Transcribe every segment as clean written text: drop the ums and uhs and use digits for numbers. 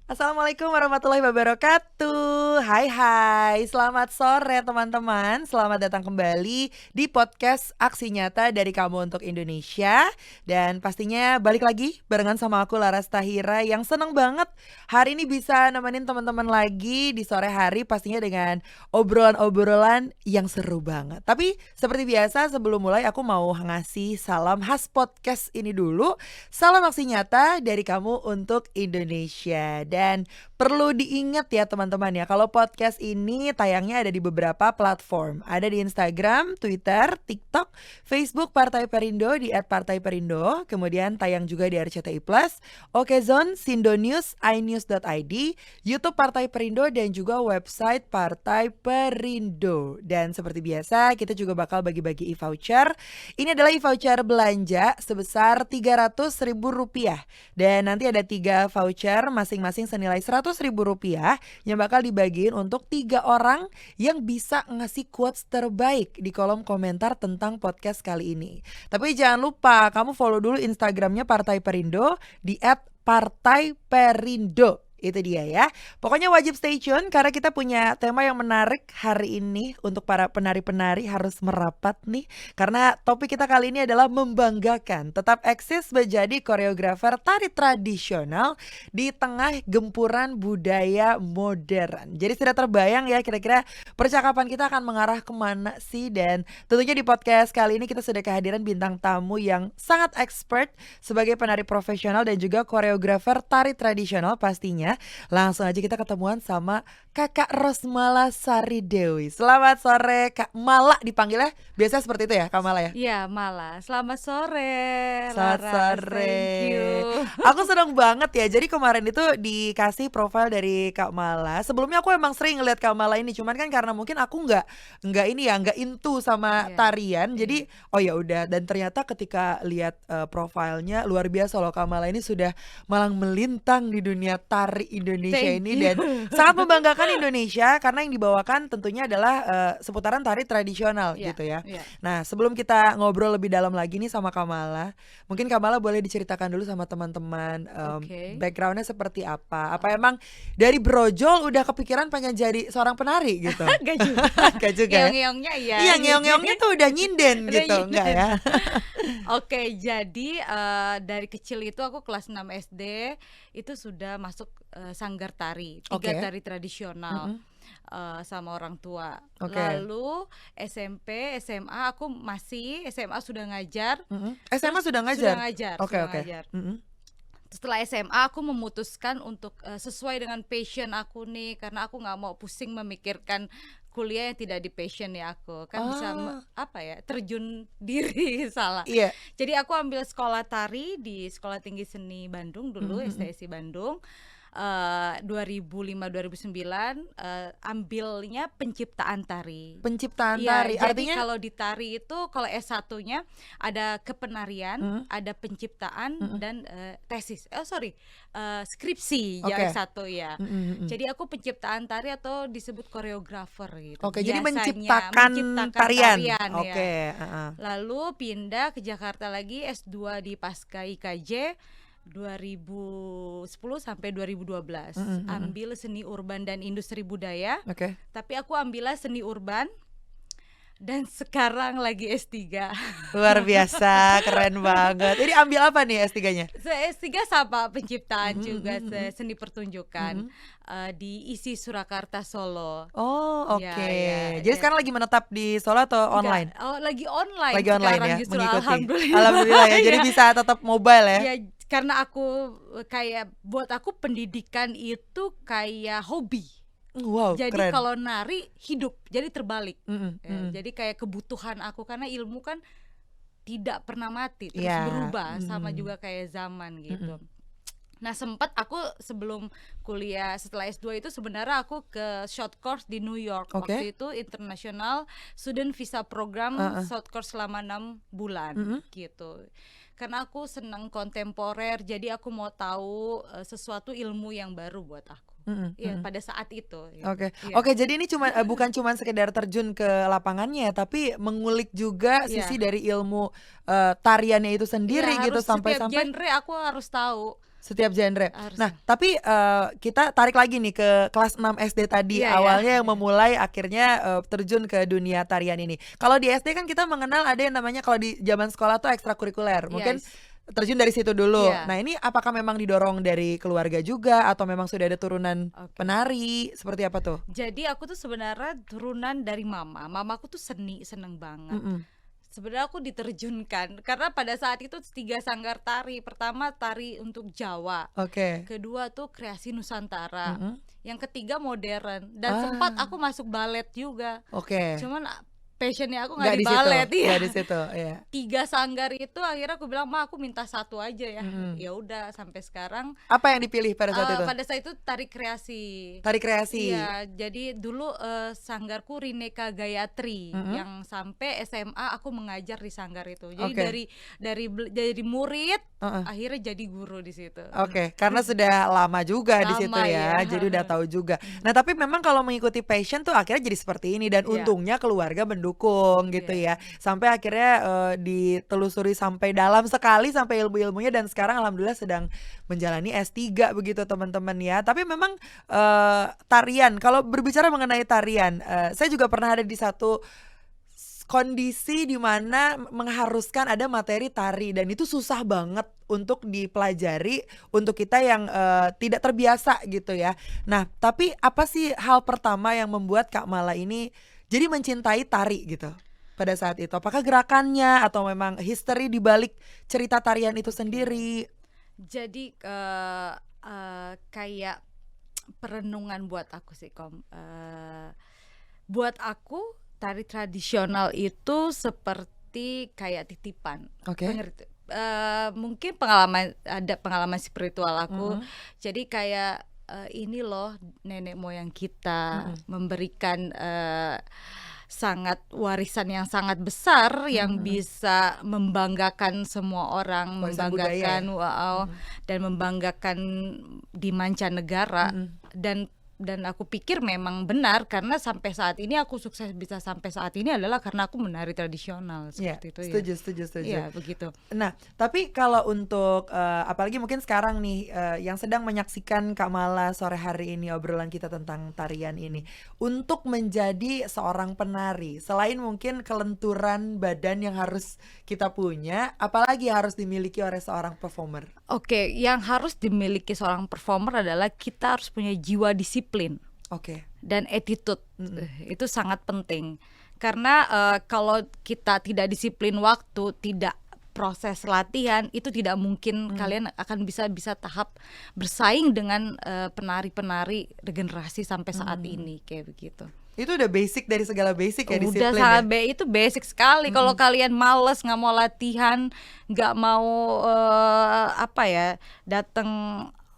Assalamualaikum warahmatullahi wabarakatuh. Hai, selamat sore teman-teman. Selamat datang kembali di podcast Aksi Nyata dari Kamu untuk Indonesia. Dan pastinya balik lagi barengan sama aku Laras Tahira yang seneng banget hari ini bisa nemenin teman-teman lagi di sore hari, pastinya dengan obrolan-obrolan yang seru banget. Tapi seperti biasa sebelum mulai aku mau ngasih salam khas podcast ini dulu. Salam Aksi Nyata dari Kamu untuk Indonesia. Dan perlu diingat ya teman-teman ya, kalau podcast ini tayangnya ada di beberapa platform. Ada di Instagram, Twitter, TikTok, Facebook Partai Perindo di @partaiPerindo. Kemudian tayang juga di RCTI Plus, Okezone, Sindonews, iNews.id, YouTube Partai Perindo dan juga website Partai Perindo. Dan seperti biasa kita juga bakal bagi-bagi e-voucher. Ini adalah e-voucher belanja sebesar Rp300.000. Dan nanti ada 3 voucher masing-masing senilai Rp100.000 yang bakal dibagiin untuk 3 orang yang bisa ngasih quotes terbaik di kolom komentar tentang podcast kali ini. Tapi jangan lupa kamu follow dulu Instagramnya Partai Perindo di @partaiperindo. Itu dia ya. Pokoknya wajib stay tune karena kita punya tema yang menarik hari ini untuk para penari-penari harus merapat nih. Karena topik kita kali ini adalah membanggakan tetap eksis menjadi koreografer tari tradisional di tengah gempuran budaya modern. Jadi sudah terbayang ya kira-kira percakapan kita akan mengarah kemana sih. Dan tentunya di podcast kali ini kita sudah kehadiran bintang tamu yang sangat expert sebagai penari profesional dan juga koreografer tari tradisional pastinya. Langsung aja kita ketemuan sama Kakak Rosmala Sari Dewi. Selamat sore Kak Mala dipanggilnya. Biasa seperti itu ya Kak Mala ya? Iya Mala, selamat sore Selamat Laras, sore. thank you. Aku senang banget ya. Jadi kemarin itu dikasih profil dari Kak Mala. Sebelumnya aku emang sering ngeliat Kak Mala ini, cuman kan karena mungkin aku nggak into sama Iya, tarian. iya. Jadi oh ya udah. Dan ternyata ketika lihat profilnya luar biasa loh, Kak Mala ini sudah malang melintang di dunia tari Indonesia Thank ini you. dan sangat membanggakan Indonesia karena yang dibawakan tentunya adalah seputaran tari tradisional Iya, gitu ya. iya. Nah, sebelum kita ngobrol lebih dalam lagi nih sama Kamala, mungkin Kamala boleh diceritakan dulu sama teman-teman Oke. backgroundnya seperti apa? Apa emang dari brojol udah kepikiran pengen jadi seorang penari gitu? Gak juga. Gak juga ya? Ngeong-ngeongnya iya. Iya, ngeong-ngeongnya tuh udah nyinden Udah gitu, enggak nyinden. ya? Oke, jadi dari kecil itu aku kelas 6 SD itu sudah masuk sanggar tari, 3 Oke. tari tradisional. Mm-mm. Sama orang tua. Oke. Lalu SMP, SMA aku masih SMA sudah ngajar. Mm-mm. SMA Terus sudah ngajar? Sudah ngajar, Oke, sudah oke. ngajar. Mm-mm. Setelah SMA aku memutuskan untuk sesuai dengan passion aku nih, karena aku nggak mau pusing memikirkan kuliah yang tidak di passion ya aku kan bisa terjun diri salah. Iya. Jadi aku ambil sekolah tari di Sekolah Tinggi Seni Bandung dulu, STSI Bandung. 2005-2009 ambilnya penciptaan tari. Penciptaan Iya, tari. jadi Artinya kalau di tari itu kalau S1-nya ada kepenarian, ada penciptaan dan tesis. Skripsi Oke. ya S1 ya. Mm-mm. Jadi aku penciptaan tari atau disebut koreografer gitu. Oke, jadi Biasanya menciptakan tarian. ya. Oke, Lalu pindah ke Jakarta lagi S2 di Pasca IKJ 2010 sampai 2012. Ambil seni urban dan industri budaya. Oke. Tapi aku ambilnya seni urban dan sekarang lagi S3. Luar biasa, keren banget. Ini ambil apa nih S3-nya? S3 sama penciptaan juga seni pertunjukan di ISI Surakarta Solo. Oh, oke. Ya, Jadi sekarang lagi menetap di Solo atau online? Lagi online. Lagi online sekarang ya, justru, mengikuti. Alhamdulillah. Alhamdulillah ya. Jadi Ya. bisa tetap mobile ya. Ya, karena aku buat aku pendidikan itu kayak hobi. Wow, Jadi keren. kalau nari hidup, jadi terbalik. Mm-mm, Ya, jadi kayak kebutuhan aku karena ilmu kan tidak pernah mati, terus Ya, berubah sama juga kayak zaman gitu. Nah, sempat aku sebelum kuliah setelah S2 itu sebenarnya aku ke short course di New York. Oke. Waktu itu International Student Visa Program short course selama 6 bulan gitu. Karena aku senang kontemporer, jadi aku mau tahu sesuatu ilmu yang baru buat aku. Iya, pada saat itu. Oke. Iya. Oke, jadi ini bukan cuma sekedar terjun ke lapangannya, tapi mengulik juga sisi dari ilmu tariannya itu sendiri Iya, gitu harus setiap sampai genre aku harus tahu. Setiap genre. Harus. Nah, tapi kita tarik lagi nih ke kelas 6 SD tadi. Iya, Awalnya yang memulai akhirnya terjun ke dunia tarian ini. Kalau di SD kan kita mengenal ada yang namanya kalau di zaman sekolah tuh ekstrakurikuler. Mungkin Yes. terjun dari situ dulu. Iya. Nah, ini apakah memang didorong dari keluarga juga atau memang sudah ada turunan penari? Seperti apa tuh? Jadi aku tuh sebenarnya turunan dari mama. Mamaku tuh seneng banget. Sebenarnya aku diterjunkan karena pada saat itu 3 sanggar tari. Pertama tari untuk Jawa. Oke. Kedua tuh kreasi Nusantara. Yang ketiga modern. Dan sempat aku masuk balet juga. Oke. Cuman passionnya aku nggak di balet. Nggak di situ, ya. 3 sanggar itu akhirnya aku bilang, "Ma, aku minta 1 aja ya." Ya udah sampai sekarang. Apa yang dipilih pada saat itu? Pada saat itu tari kreasi. Tari kreasi. Iya, jadi dulu sanggarku Rineka Gayatri yang sampai SMA aku mengajar di sanggar itu. Jadi dari murid akhirnya jadi guru di situ. Oke, karena sudah lama juga di situ ya. Jadi udah tahu juga. Nah, tapi memang kalau mengikuti passion tuh akhirnya jadi seperti ini dan untungnya keluarga mendukung gitu ya. Sampai akhirnya ditelusuri sampai dalam sekali sampai ilmu-ilmunya dan sekarang alhamdulillah sedang menjalani S3 begitu teman-teman ya. Tapi memang tarian, kalau berbicara mengenai tarian, saya juga pernah ada di satu kondisi di mana mengharuskan ada materi tari dan itu susah banget untuk dipelajari untuk kita yang tidak terbiasa gitu ya. Nah, tapi apa sih hal pertama yang membuat Kak Mala ini jadi mencintai tari gitu pada saat itu? Apakah gerakannya atau memang history di balik cerita tarian itu sendiri? Jadi kayak perenungan buat aku sih, buat aku tari tradisional itu seperti kayak titipan. Oke. Mungkin ada pengalaman spiritual aku. Jadi kayak ini loh nenek moyang kita memberikan sangat warisan yang sangat besar yang bisa membanggakan semua orang, Warisan membanggakan budaya. dan membanggakan di mancanegara. Dan aku pikir memang benar karena sampai saat ini aku sukses bisa sampai saat ini adalah karena aku menari tradisional seperti itu. Setuju. Iya, begitu. Nah, tapi kalau untuk apalagi mungkin sekarang nih yang sedang menyaksikan Kak Mala sore hari ini obrolan kita tentang tarian ini, untuk menjadi seorang penari, selain mungkin kelenturan badan yang harus kita punya, apalagi harus dimiliki oleh seorang performer? Oke, yang harus dimiliki seorang performer adalah kita harus punya jiwa disiplin. Oke. Dan attitude. Itu sangat penting. Karena kalau kita tidak disiplin waktu, tidak proses latihan, itu tidak mungkin kalian akan bisa tahap bersaing dengan penari-penari regenerasi sampai saat ini kayak begitu. Itu udah basic dari segala basic ya, disiplin. Udah sangat itu basic sekali. Kalau kalian males, nggak mau latihan, nggak mau datang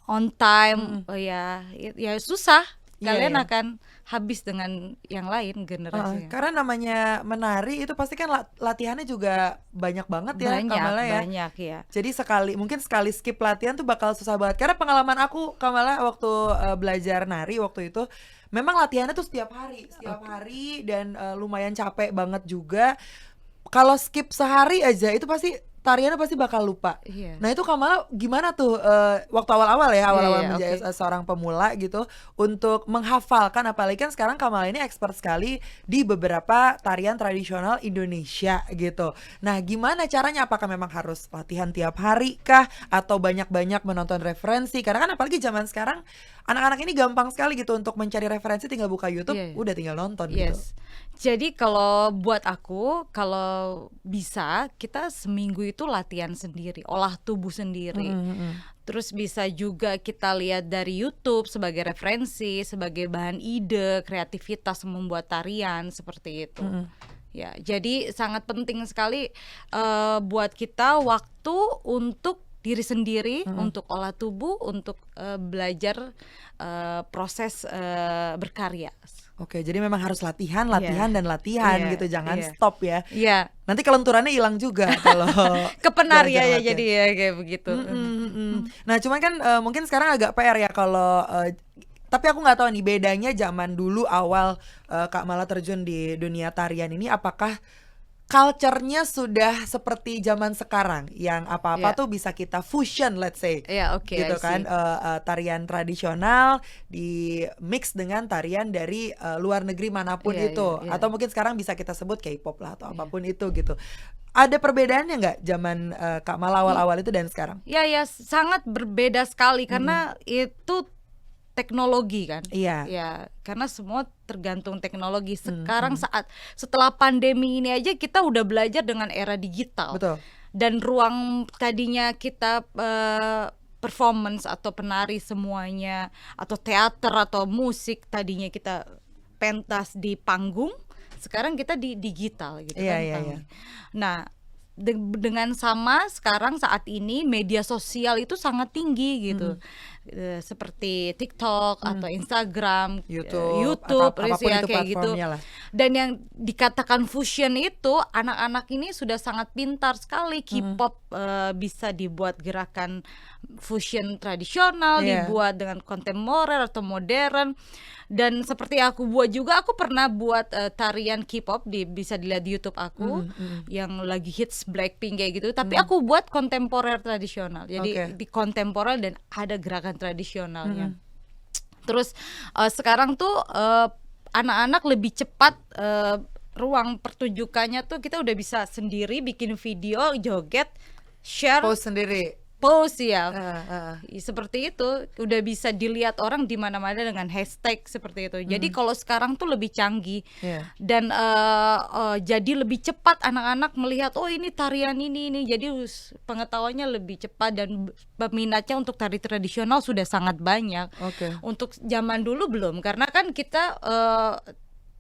on time, ya susah. Kalian akan habis dengan yang lain generasinya. Karena namanya menari itu pasti kan latihannya juga banyak banget ya, Kamala ya. Banyak ya. Jadi mungkin sekali skip latihan tuh bakal susah banget. Karena pengalaman aku, Kamala, waktu belajar nari waktu itu, memang latihannya tuh setiap hari dan lumayan capek banget juga. Kalau skip sehari aja itu pasti tariannya pasti bakal lupa. Nah itu Kamala gimana tuh waktu awal-awal menjadi seorang pemula gitu untuk menghafalkan, apalagi kan sekarang Kamala ini expert sekali di beberapa tarian tradisional Indonesia gitu. Nah gimana caranya? Apakah memang harus latihan tiap hari kah? Atau banyak-banyak menonton referensi? Karena kan apalagi zaman sekarang anak-anak ini gampang sekali gitu untuk mencari referensi, tinggal buka YouTube, udah tinggal nonton gitu. Jadi kalau buat aku, kalau bisa kita seminggu itu latihan sendiri, olah tubuh sendiri. Terus bisa juga kita lihat dari YouTube sebagai referensi, sebagai bahan ide, kreativitas membuat tarian seperti itu. Ya, jadi sangat penting sekali buat kita waktu untuk diri sendiri, untuk olah tubuh, untuk belajar proses berkarya. Oke, jadi memang harus latihan gitu, jangan stop ya. Nanti kelenturannya hilang juga kalau kepenariannya jadi ya kayak begitu. Nah, cuman kan mungkin sekarang agak PR ya kalau tapi aku nggak tahu nih bedanya zaman dulu awal Kak Mala terjun di dunia tarian ini, apakah culture-nya sudah seperti zaman sekarang yang apa-apa tuh bisa kita fusion, let's say, gitu kan, tarian tradisional di mix dengan tarian dari luar negeri manapun itu, atau mungkin sekarang bisa kita sebut K-pop lah atau apapun itu gitu. Ada perbedaannya nggak zaman Kak Mala awal-awal itu dan sekarang? Ya sangat berbeda sekali karena itu teknologi kan. Ya, karena semua tergantung teknologi. Sekarang setelah pandemi ini aja kita udah belajar dengan era digital. Betul. Dan ruang tadinya kita performance atau penari semuanya atau teater atau musik tadinya kita pentas di panggung, sekarang kita di digital gitu kan. Nah, dengan sama sekarang saat ini media sosial itu sangat tinggi gitu. Seperti TikTok atau Instagram, YouTube apapun ya, itu kayak gitu. lah. Dan yang dikatakan fusion itu anak-anak ini sudah sangat pintar sekali. K-pop bisa dibuat gerakan fusion tradisional, dibuat dengan kontemporer atau modern. Dan seperti aku buat juga, aku pernah buat tarian K-pop, bisa dilihat di YouTube aku yang lagi hits Blackpink kayak gitu. Tapi aku buat kontemporer tradisional. Jadi di kontemporer dan ada gerakan tradisionalnya. Terus sekarang tuh anak-anak lebih cepat ruang pertunjukannya tuh kita udah bisa sendiri bikin video, joget, share, post sendiri. Seperti itu udah bisa dilihat orang di mana-mana dengan hashtag seperti itu. Jadi kalau sekarang tuh lebih canggih dan jadi lebih cepat anak-anak melihat ini tarian ini. Jadi pengetahuannya lebih cepat dan peminatnya untuk tari tradisional sudah sangat banyak. Untuk zaman dulu belum, karena kan kita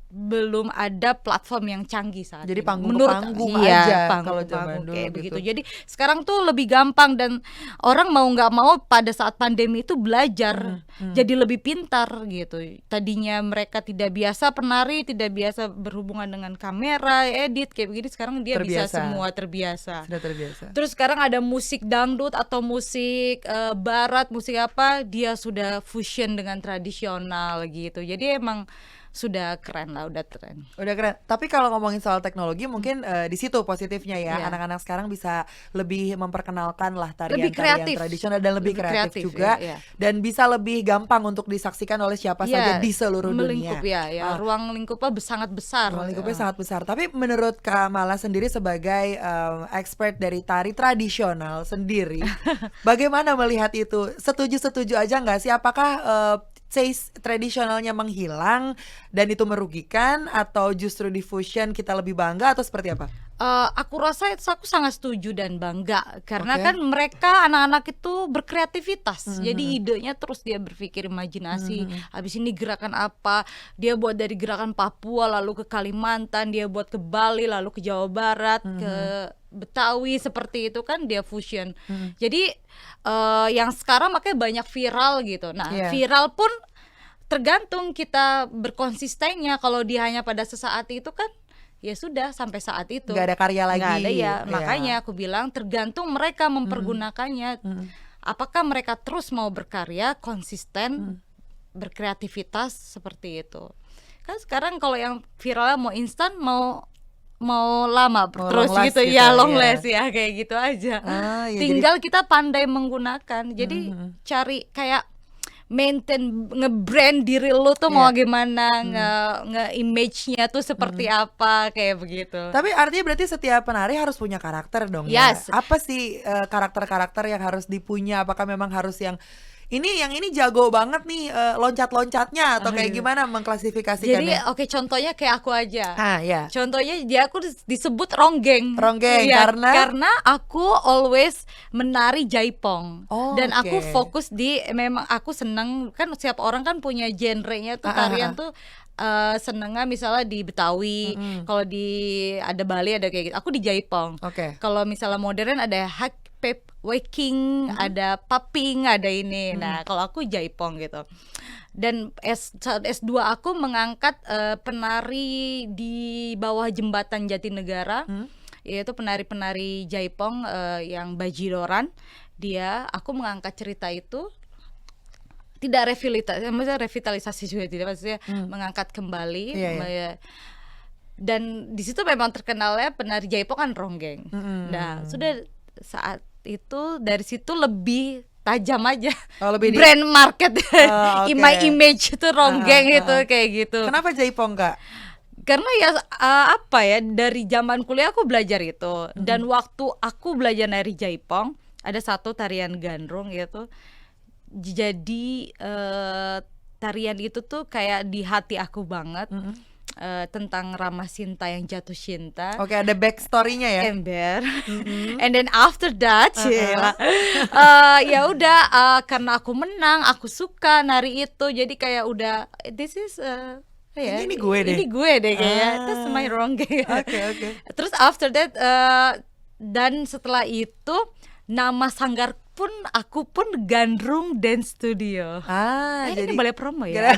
belum ada platform yang canggih saat jadi ini. panggung aja kalau zaman dulu kayak gitu. begitu. Jadi sekarang tuh lebih gampang dan orang mau nggak mau pada saat pandemi itu belajar jadi lebih pintar gitu. Tadinya mereka tidak biasa penari, tidak biasa berhubungan dengan kamera, edit kayak begini, sekarang dia bisa semua terbiasa. Sudah terbiasa. Terus sekarang ada musik dangdut atau musik barat, musik apa, dia sudah fusion dengan tradisional gitu. Jadi emang sudah keren lah, udah keren. Tapi kalau ngomongin soal teknologi mungkin di situ positifnya ya, anak-anak sekarang bisa lebih memperkenalkan lah tarian tradisional dan lebih kreatif juga, dan bisa lebih gampang untuk disaksikan oleh siapa saja di seluruh dunia. Ruang lingkupnya sangat besar. Sangat besar. Tapi menurut Kak Mala sendiri sebagai expert dari tari tradisional sendiri, bagaimana melihat itu? Setuju aja nggak sih? Apakah tradisionalnya menghilang dan itu merugikan, atau justru di fusion kita lebih bangga, atau seperti apa? Aku rasa aku sangat setuju dan bangga karena kan mereka anak-anak itu berkreativitas. Jadi idenya terus dia berpikir imajinasi. Habis ini gerakan apa? Dia buat dari gerakan Papua lalu ke Kalimantan, dia buat ke Bali lalu ke Jawa Barat, ke Betawi, seperti itu kan dia fusion. Jadi yang sekarang makanya banyak viral gitu. Nah, viral pun tergantung kita berkonsistennya. Kalau dia hanya pada sesaat itu kan ya sudah sampai saat itu. Nggak ada karya lagi. Nggak ada ya. Makanya aku bilang tergantung mereka mempergunakannya. Apakah mereka terus mau berkarya, konsisten, berkreativitas seperti itu. Kan sekarang kalau yang viralnya mau instan, mau lama terus gitu ya, long last ya, kayak gitu aja. Tinggal kita pandai menggunakan. Jadi cari kayak maintain, nge-brand diri lu tuh mau gimana, nge-image-nya tuh seperti apa, kayak begitu. Tapi artinya berarti setiap penari harus punya karakter dong ya? Apa sih karakter-karakter yang harus dipunya? Apakah memang harus yang ini jago banget nih loncat-loncatnya, atau kayak gimana mengklasifikasikannya? Jadi contohnya kayak aku aja. Contohnya dia aku disebut ronggeng. Karena aku always menari jaipong. Dan aku fokus memang aku seneng kan, setiap orang kan punya genrenya tuh tarian tuh. Senengnya misalnya di Betawi, kalau ada Bali ada kayak gitu. Aku di jaipong. Kalau misalnya modern ada waking, ada popping, ada ini. Nah, kalau aku jaipong gitu. Dan S2 aku mengangkat penari di bawah jembatan Jatinegara, yaitu penari-penari jaipong yang bajidoran. Aku mengangkat cerita itu. Tidak revitalisasi juga tidak, maksudnya mengangkat kembali. Dan di situ memang terkenalnya penari Jaipong kan ronggeng. Nah, sudah saat itu dari situ lebih tajam aja. Lebih brand market. Okay. My image itu ronggeng itu kayak gitu. Kenapa Jaipong, Kak? Karena ya apa ya, dari zaman kuliah aku belajar itu. Dan waktu aku belajar nari Jaipong, ada satu tarian gandrung gitu. Jadi tarian itu tuh kayak di hati aku banget. Tentang Rama Sinta yang jatuh cinta. Oke, ada backstory-nya ya. Ember. And then after that, ya udah karena aku menang, aku suka nari itu. Jadi kayak udah this is ya, ini gue deh kayaknya. That's my ronggeng. Oke. Terus after that dan setelah itu nama sanggar pun aku pun Gandrung Dance Studio. Jadi ini boleh promo ya.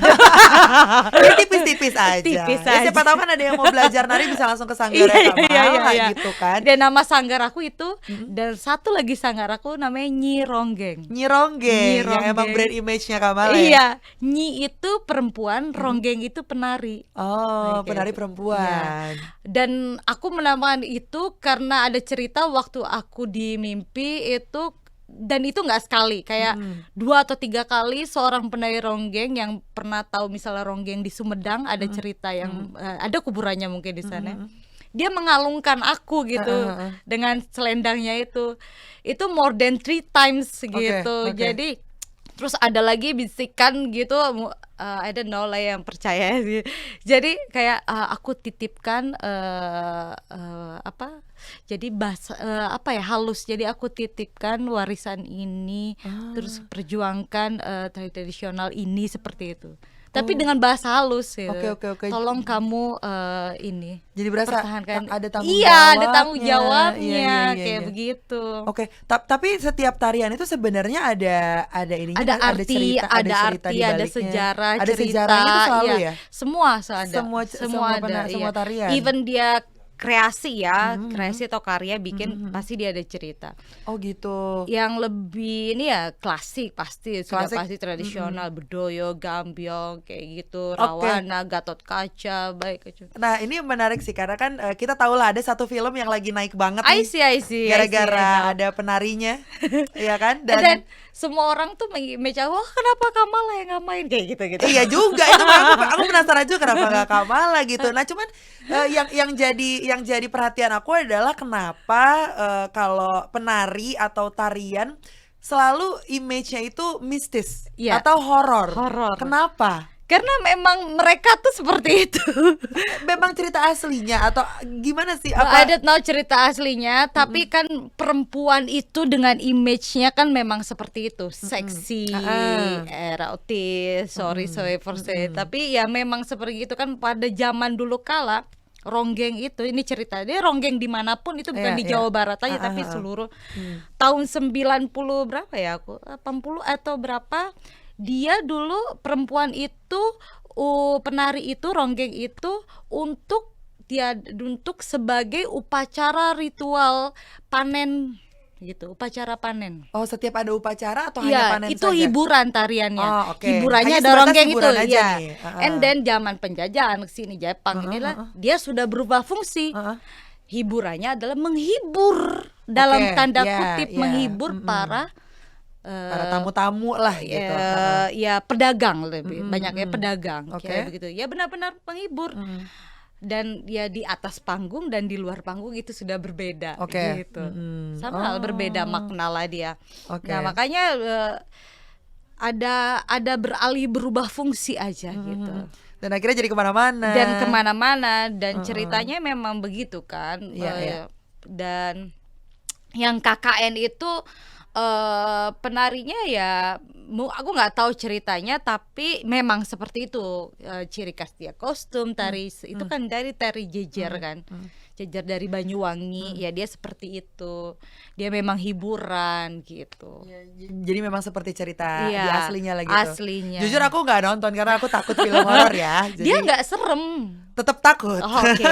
Ini tipis-tipis aja. Tipis ya, siapa tahu kan ada yang mau belajar nari bisa langsung ke sanggarnya Kak Mala gitu kan. Dan nama sanggar aku itu dan satu lagi sanggar aku namanya Nyi Ronggeng. Nyi Ronggeng yang emang brand image-nya Kak Mala ya. Iya, Nyi itu perempuan, Ronggeng itu penari. Penari perempuan. Dan aku menamakan itu karena ada cerita waktu aku di mimpi itu. Dan itu nggak sekali, kayak 2 atau 3 kali seorang penari ronggeng yang pernah tahu misalnya ronggeng di Sumedang ada cerita yang ada kuburannya mungkin di sana. Dia mengalungkan aku gitu dengan selendangnya itu more than 3 times gitu. Jadi terus ada lagi bisikan gitu, I don't know lah yang percaya sih. Jadi kayak aku titipkan jadi bahasa halus. Jadi aku titipkan warisan ini, terus perjuangkan tradisional ini seperti itu. Tapi dengan bahasa halus gitu. Oke. Tolong kamu ini. Jadi berasa pertahankan. ada tanggung jawabnya. Iya, ada tanggung jawabnya kayak begitu. Oke, tapi setiap tarian itu sebenarnya ada ininya, ada arti, ada cerita di ada baliknya. sejarah, ada cerita, sejarahnya itu selalu ya. Semua ada. Semua tarian. Even dia kreasi ya, kreasi atau karya bikin pasti dia ada cerita. Oh gitu. Yang lebih ini ya klasik pasti, sudah Klasik. pasti tradisional, bedoyo, gambyong kayak gitu, rawana, Gatot Kaca, baik aja. Nah ini menarik sih karena kan kita tahu lah ada satu film yang lagi naik banget I nih. see. Gara-gara ada penarinya, ya kan? Dan semua orang tuh mencari, wah kenapa Kamala yang nggak main kayak gitu. Iya juga itu aku penasaran juga kenapa nggak Kamala gitu. Nah cuman yang jadi perhatian aku adalah kenapa kalau penari atau tarian selalu image-nya itu mistis atau horor. Kenapa? Karena memang mereka tuh seperti itu. Memang cerita aslinya atau gimana sih? I don't know cerita aslinya, tapi kan perempuan itu dengan image-nya kan memang seperti itu, seksi, erotis, sorry for say. Tapi ya memang seperti itu kan pada zaman dulu kala. Ronggeng itu, ini cerita dia ronggeng dimanapun itu bukan di Jawa Barat aja tapi seluruh tahun 90 berapa ya aku 80 atau berapa dia dulu perempuan itu penari itu ronggeng itu untuk sebagai upacara ritual panen gitu, upacara panen. Oh, setiap ada upacara atau hanya panen itu saja? Hiburan tariannya. Hiburannya hanya ada ronggeng itu ya. And then zaman penjajahan sini Jepang inilah dia sudah berubah fungsi. Hiburannya adalah menghibur dalam tanda kutip menghibur para tamu-tamu lah gitu. Ya pedagang lebih banyaknya pedagang kayak begitu. Ya benar-benar penghibur. Dan ya di atas panggung dan di luar panggung itu sudah berbeda gitu. Sama hal berbeda makna lah dia. Nah, makanya ada berubah fungsi aja gitu. Dan akhirnya jadi kemana-mana. Dan ceritanya memang begitu kan. Dan yang KKN itu penarinya ya aku nggak tahu ceritanya tapi memang seperti itu ciri khas dia kostum tari itu kan dari tari jejer kan Jejer dari Banyuwangi, ya dia seperti itu. Dia memang hiburan gitu. Jadi memang seperti cerita di Iya, aslinya lah gitu. aslinya. Jujur aku nggak nonton karena aku takut film horor ya. Dia Jadi nggak serem. tetap takut. Oh, oke.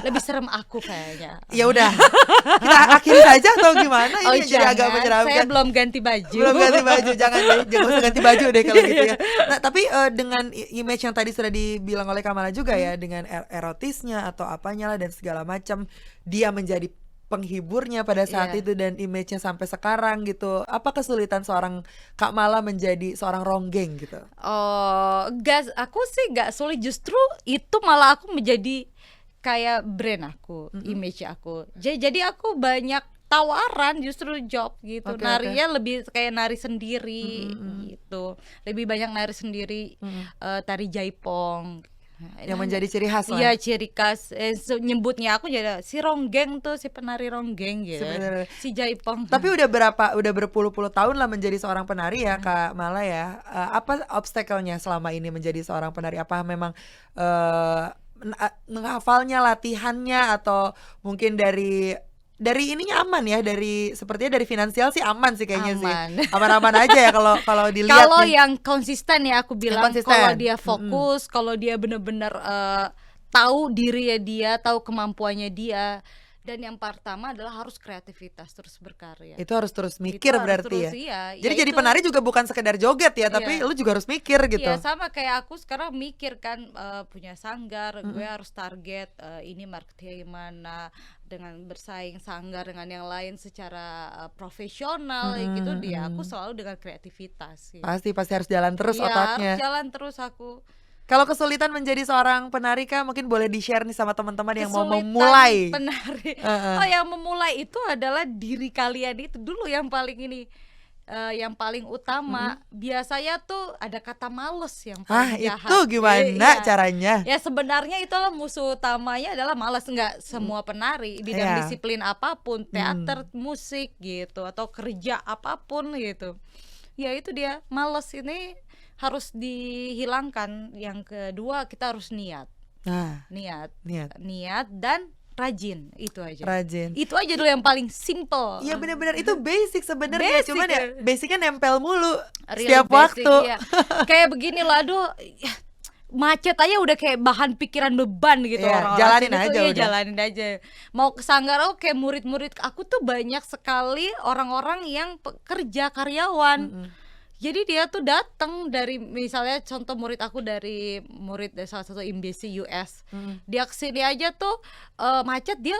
Lebih serem aku kayaknya. Ya udah, kita akhiri saja atau gimana? Ini jadi agak jangan. menyeramkan. Saya belum ganti baju. Belum ganti baju, jangan usah ganti baju deh kalau gitu ya. Nah, tapi dengan image yang tadi sudah dibilang oleh Kamala juga ya, dengan erotisnya atau apanya lah dan segala macam, dia menjadi penghiburnya pada saat itu dan image-nya sampai sekarang gitu. Apa kesulitan seorang Kak Mala menjadi seorang ronggeng gitu? Oh, aku sih gak sulit, justru itu malah aku menjadi kayak brand aku, image aku. Jadi aku banyak tawaran justru job gitu. Narinya lebih kayak nari sendiri gitu. Lebih banyak nari sendiri, tari jaipong. Yang menjadi ciri khas lah. Iya, ciri khas. Nyebutnya aku jadi si ronggeng tuh, si penari ronggeng gitu. Si jaipong. Tapi udah berpuluh-puluh tahun lah menjadi seorang penari ya Kak Mala ya. Apa obstacle-nya selama ini menjadi seorang penari? Apa memang menghafalnya, latihannya, atau mungkin dari ininya aman ya, sepertinya dari finansial sih aman sih kayaknya sih. Aman-aman aja ya kalau dilihat. Kalau yang konsisten ya aku bilang, kalau dia fokus, kalau dia benar-benar tahu dirinya dia, tahu kemampuannya dia. Dan yang pertama adalah harus kreativitas, terus berkarya. Itu harus terus mikir berarti terus, ya. Iya. Jadi jadi penari juga bukan sekedar joget ya, tapi lu juga harus mikir gitu. Iya, sama kayak aku sekarang mikir kan, punya sanggar, gue harus target ini marketnya gimana, dengan bersaing sanggar dengan yang lain secara profesional gitu. Aku selalu dengan kreativitas gitu. Pasti harus jalan terus otaknya. Harus jalan terus aku. Kalau kesulitan menjadi seorang penari Kak, mungkin boleh di-share nih sama teman-teman yang mau Kesulitan memulai penari. Oh, yang memulai itu adalah diri kalian itu dulu yang paling ini, yang paling utama. Biasanya tuh ada kata males yang paling jahat. Itu gimana caranya? Ya sebenarnya itulah musuh utamanya adalah malas. Enggak semua penari bidang disiplin apapun, teater, musik gitu, atau kerja apapun gitu. Ya itu dia, malas ini harus dihilangkan. Yang kedua, kita harus niat. Niat dan rajin, itu aja. Itu aja dulu yang paling simple. Iya benar-benar itu basic sebenarnya, cuman ya basicnya nempel mulu really setiap basic, waktu. Iya. Kayak begini loh, aduh, macet aja udah kayak bahan pikiran beban gitu. Jalanin aja udah. Jalanin aja. Mau ke sanggar, kayak murid-murid aku tuh banyak sekali orang-orang yang pekerja karyawan. Jadi dia tuh datang dari, misalnya contoh murid aku dari salah satu embassy US. Dia kesini aja tuh macet, dia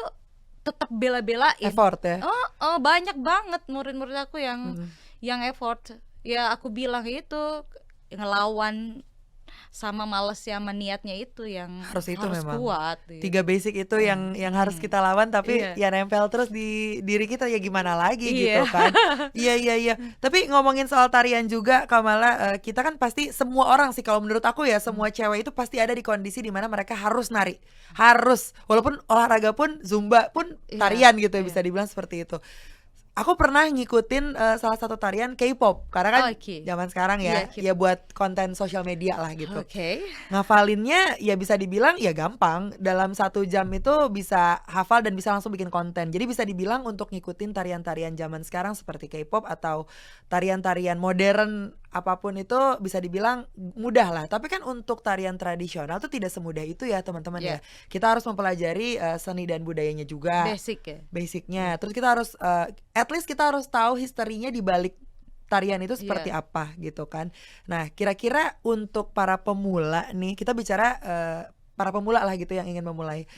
tetap bela-belain. Effort ya. Banyak banget murid-murid aku yang effort. Ya aku bilang itu ngelawan sama malesnya, sama niatnya itu yang harus memang kuat. 3 basic itu yang harus kita lawan, tapi ya nempel terus di diri kita, ya gimana lagi gitu kan. Iya. Tapi ngomongin soal tarian juga Kamala, kita kan pasti semua orang sih, kalau menurut aku ya, semua cewek itu pasti ada di kondisi dimana mereka harus nari, harus, walaupun olahraga pun, zumba pun tarian gitu ya, bisa dibilang seperti itu. Aku pernah ngikutin salah satu tarian K-pop karena kan zaman sekarang ya, ya buat konten sosial media lah gitu. Ngafalinnya ya bisa dibilang ya gampang, dalam 1 jam itu bisa hafal dan bisa langsung bikin konten. Jadi bisa dibilang untuk ngikutin tarian-tarian zaman sekarang seperti K-pop atau tarian-tarian modern apapun itu bisa dibilang mudah lah. Tapi kan untuk tarian tradisional tuh tidak semudah itu ya teman-teman ya. Kita harus mempelajari seni dan budayanya juga. Basicnya. Terus kita harus at least kita harus tahu historinya di balik tarian itu seperti apa gitu kan. Nah, kira-kira untuk para pemula nih, kita bicara para pemula lah gitu yang ingin memulai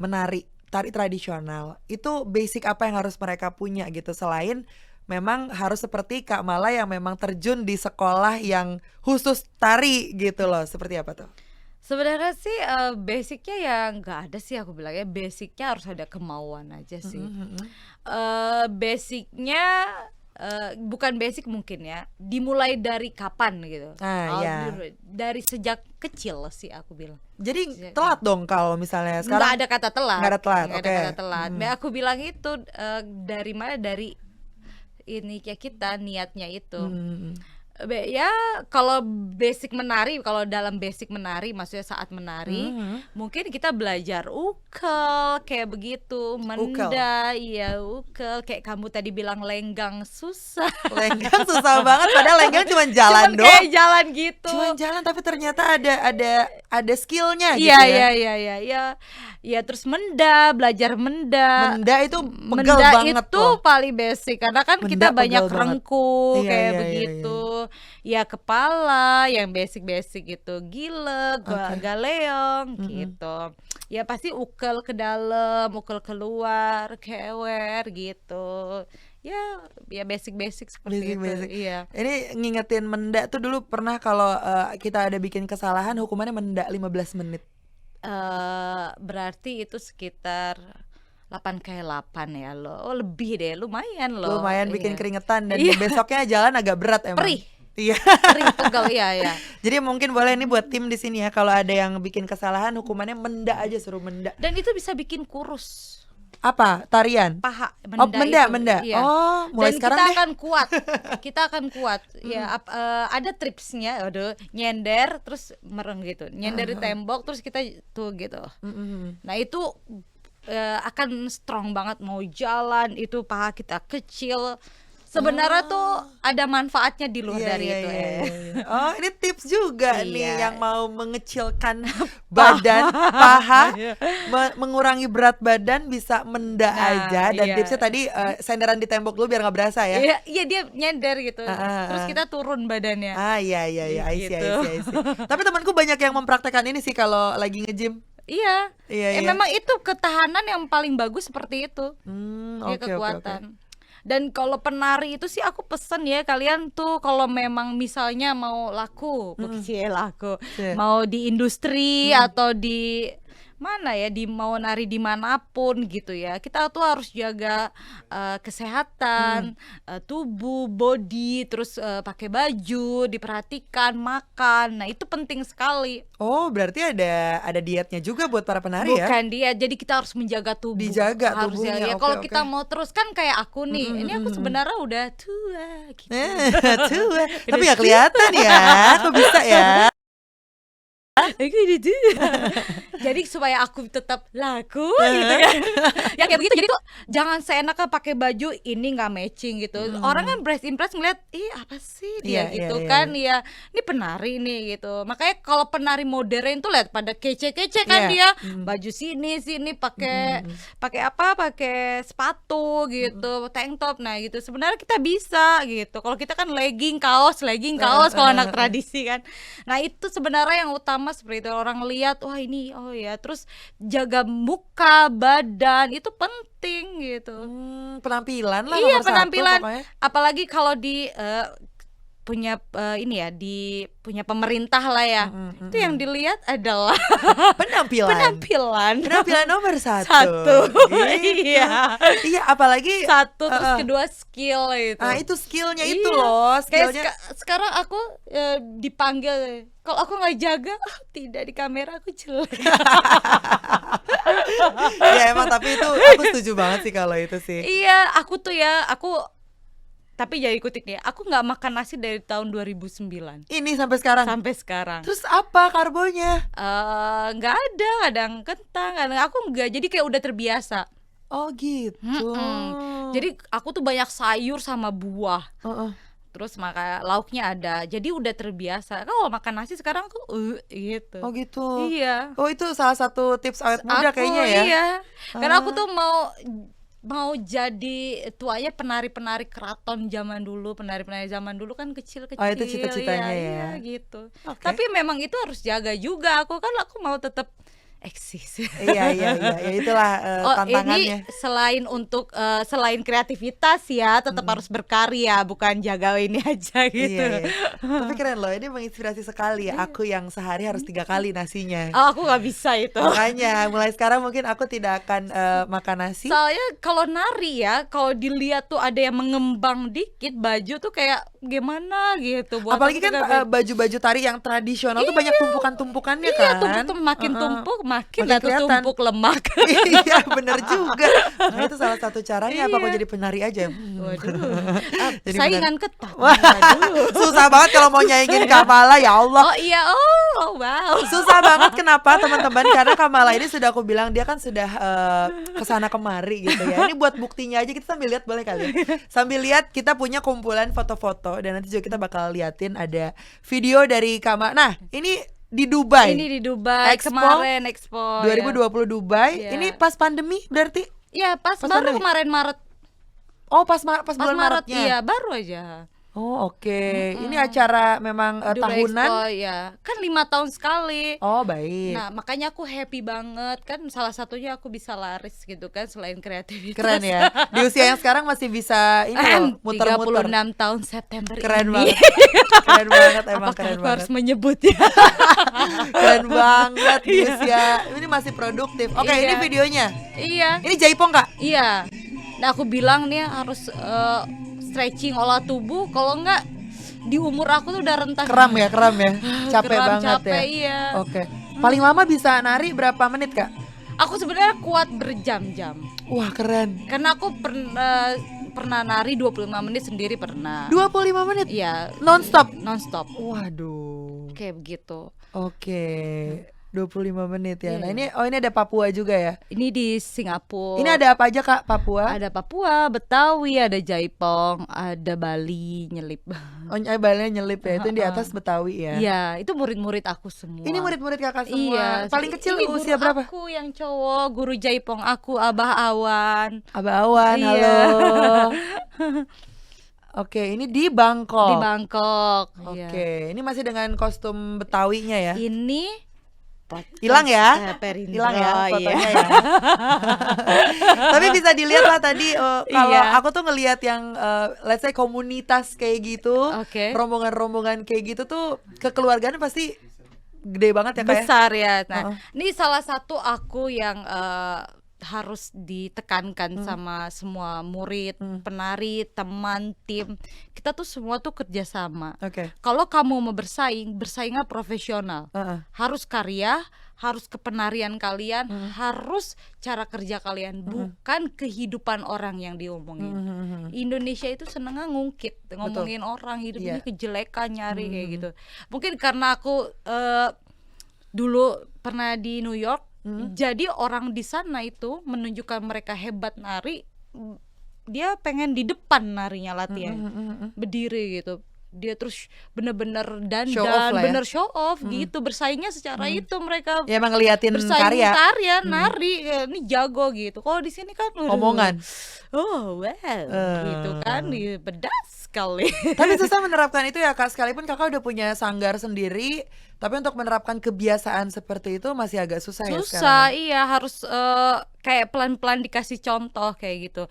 menari tari tradisional. Itu basic apa yang harus mereka punya gitu, selain memang harus seperti Kak Mala yang memang terjun di sekolah yang khusus tari gitu loh. Seperti apa tuh? Sebenarnya sih basicnya ya nggak ada sih, aku bilangnya basicnya harus ada kemauan aja sih. Basicnya bukan basic mungkin ya, dimulai dari kapan gitu. Dari sejak kecil sih aku bilang. Jadi telat dong kalau misalnya sekarang. Nggak ada kata telat. Nggak ada telat. Nggak ada kata telat. Aku bilang itu dari mana, dari ini kayak kita niatnya itu. Ya kalau basic menari, kalau dalam basic menari maksudnya saat menari mungkin kita belajar ukel kayak begitu, menda, iya ukel, kayak kamu tadi bilang lenggang susah. Lenggang susah banget, padahal lenggang cuma jalan doang. Kayak jalan gitu. Cuma jalan tapi ternyata ada skillnya gitu ya. ya. Ya terus menda, belajar menda. Menda itu pegel banget itu loh. paling basic karena kan Menda kita banyak pegel rengku banget. kayak Iya. begitu. Ya kepala yang basic-basic gitu, gile, galeong gitu. Ya pasti ukel ke dalam, ukel keluar, kewer gitu. Ya basic-basic seperti itu. Iya. Ini ngingetin menda tuh dulu pernah kalau kita ada bikin kesalahan hukumannya menda 15 menit. Berarti itu sekitar 8 kali 8 ya lo. Oh lebih deh, lumayan loh. Lumayan bikin Iya. keringetan dan besoknya jalan agak berat emang. Perih. Iya. Perih pegel ya. Jadi mungkin boleh ini buat tim di sini ya, kalau ada yang bikin kesalahan hukumannya menda aja, suruh menda. Dan itu bisa bikin kurus Apa? Tarian? paha, Menda. Iya. Oh, mulai Dan sekarang kita deh. akan kuat. Ya, ada tripsnya, nyender terus mereng gitu. Nyender di tembok terus kita tuh gitu. Nah, itu akan strong banget mau jalan, itu paha kita kecil. Sebenarnya tuh ada manfaatnya di luar dari itu. Oh, ini tips juga nih Iya. yang mau mengecilkan badan, paha, mengurangi berat badan bisa menda aja. Dan iya. tipsnya tadi senderan di tembok dulu biar nggak berasa ya. Iya dia nyender gitu. Terus kita turun badannya. Iya, I see. Gitu. Tapi temanku banyak yang mempraktekkan ini sih kalau lagi nge-gym. Iya. Memang itu ketahanan yang paling bagus seperti itu. Oke. Kekuatan. Dan kalau penari itu sih aku pesen ya, kalian tuh kalau memang misalnya mau laku, mau di industri atau di mana ya, mau nari dimanapun gitu ya, kita tuh harus jaga kesehatan tubuh, body, terus pakai baju, diperhatikan, makan. Nah itu penting sekali. Oh, berarti ada dietnya juga buat para penari ya? Bukan diet, jadi kita harus menjaga tubuh. Dijaga harus tubuhnya. ya. Oke, Kalau kita mau terus kan kayak aku nih, ini aku sebenarnya udah tua gitu. Tua. Tapi nggak kelihatan ya, kok bisa ya? Jadi supaya aku tetap laku gitu kan. Ya kayak begitu, jadi tuh jangan seenaknya pakai baju ini nggak matching gitu. Orang kan impress ngeliat, ih apa sih dia gitu kan. Ya ini penari nih gitu. Makanya kalau penari modern tuh lihat pada kece-kece kan dia. Baju sini pakai pakai sepatu gitu, tank top. Nah gitu. Sebenarnya kita bisa gitu. Kalau kita kan legging kaos kalau anak tradisi kan. Nah itu sebenarnya yang utama seperti itu, orang lihat wah ini terus jaga muka, badan itu penting gitu. Penampilan lah Iya, nomor penampilan. satu pokoknya. Apalagi kalau di punya punya pemerintah lah ya. Itu yang dilihat adalah penampilan nomor satu. Gitu. Iya, apalagi satu terus kedua skill itu. Itu skillnya itu loh, skillnya. Sekarang aku dipanggil, kalau aku nggak jaga, tidak di kamera aku jelek. Ya emang, tapi itu aku setuju banget sih kalau itu sih. Iya, aku tapi jadi ikutin ya, aku nggak makan nasi dari tahun 2009. Ini sampai sekarang. Terus apa karbonya? Nggak ada, kadang kentang, kadang aku nggak, jadi kayak udah terbiasa. Oh gitu. Jadi aku tuh banyak sayur sama buah. Terus maka lauknya ada, jadi udah terbiasa. Kalau makan nasi sekarang aku gitu. Oh gitu. Iya. Oh itu salah satu tips awet muda kayaknya ya. Iya. Karena aku tuh mau jadi tuanya penari-penari keraton zaman dulu, penari-penari zaman dulu kan kecil-kecil. Oh itu cita-citanya ya. Iya gitu. Tapi memang itu harus jaga juga. Aku mau tetap eksis. Iya, itulah tantangannya. Ini selain kreativitas ya, tetap harus berkarya, bukan jaga ini aja gitu. Iya. Tapi keren loh, ini menginspirasi sekali ya. Aku yang sehari harus 3 kali nasinya. Oh, aku nggak bisa itu. Makanya mulai sekarang mungkin aku tidak akan makan nasi. Soalnya kalau nari ya, kalau dilihat tuh ada yang mengembang dikit baju tuh kayak gimana gitu. Buat Apalagi aku kan juga baju-baju tari yang tradisional tuh banyak tumpukan-tumpukannya iya, kan. tumpuk makin tumpuk makin Makin lah tuh kelihatan. tumpuk lemak. Iya bener juga. Nah itu salah satu caranya apa aku Iya. jadi penari aja. Waduh, Jadi saingan ketat. Wah, Waduh. susah banget kalau mau nyaingin Kamala, ya Allah. Oh iya, oh wow. Susah banget, kenapa teman-teman? Karena Kamala ini sudah aku bilang dia kan sudah kesana kemari gitu ya. Ini buat buktinya aja, kita sambil lihat boleh kali ya. Sambil lihat kita punya kumpulan foto-foto dan nanti juga kita bakal liatin ada video dari Kamala. Nah ini di Dubai. Ini di Dubai Expo kemarin Expo 2020 Dubai. Iya. Ini pas pandemi berarti? ya. Pas Pas baru pandemi? kemarin Maret. Oh pas Pas bulan Maret Maretnya. iya, baru aja. Oh oke. Ini acara memang Dubai tahunan. Expo ya. Kan 5 tahun sekali. Oh baik. Nah, makanya aku happy banget kan, salah satunya aku bisa laris gitu kan selain kreativitas. Keren ya. Di usia yang sekarang masih bisa ini loh, muter-muter. 36 tahun September Keren ini. banget. Keren banget emang Apakah keren aku banget. harus menyebutnya? Keren banget di usia. Ini masih produktif. Oke, Iya. ini videonya. Iya. Ini Jaipong Kak? Iya. Nah, aku bilang nih harus stretching olah tubuh, kalau enggak di umur aku tuh udah rentan. Kram ya. Capek Kram, banget capek, ya. iya. Oke. Paling lama bisa nari berapa menit Kak? Aku sebenarnya kuat berjam-jam. Wah, keren. Karena aku pernah nari 25 menit sendiri pernah. 25 menit Iya, non-stop. nonstop. Waduh. Kayak begitu. Oke. 25 menit ya. Iya. Nah, ini ada Papua juga ya. Ini di Singapura. Ini ada apa aja Kak Papua? Ada Papua, Betawi, ada Jaipong, ada Bali nyelip. Oh, balenya nyelip ya. Itu yang di atas Betawi ya. Iya, itu murid-murid aku semua. Ini murid-murid Kakak semua. Iya. Paling kecil Ini usia guru berapa? Aku yang cowok, guru Jaipong aku, Abah Awan. Abah Awan, Iya. halo. Oke, ini di Bangkok. Di Bangkok. Oke, ini masih dengan kostum Betawinya ya. Ini Hilang ya? Perindro, Hilang ya fotonya iya. ya. Tapi bisa dilihat lah tadi kalau Iya. aku tuh ngelihat yang let's say komunitas kayak gitu, Oke. rombongan-rombongan kayak gitu tuh kekeluargaan pasti gede banget ya Kak ya? Besar ya. Nah, ini salah satu aku yang harus ditekankan sama semua murid, penari, teman, tim. Kita tuh semua tuh kerjasama. Oke. Kalau kamu mau bersaing, bersaingnya profesional. Harus karya, harus kepenarian kalian, harus cara kerja kalian, bukan kehidupan orang yang diomongin. Indonesia itu senengnya ngungkit, ngomongin orang, hidupnya kejelekan, nyari kayak gitu. Mungkin karena aku dulu pernah di New York, jadi orang di sana itu menunjukkan mereka hebat nari, dia pengen di depan narinya latihan, berdiri gitu. Dia terus bener-bener Show off dandan, lah ya. bener show off gitu, bersaingnya secara itu mereka Ya emang ngeliatin bersaing karya. nari, ini jago gitu. Kalau di sini kan Omongan. oh wow, gitu kan, pedas sekali. Tapi susah menerapkan itu ya Kak, sekalipun Kakak udah punya sanggar sendiri, tapi untuk menerapkan kebiasaan seperti itu masih agak susah ya sekarang. Susah, iya, harus kayak pelan-pelan dikasih contoh kayak gitu.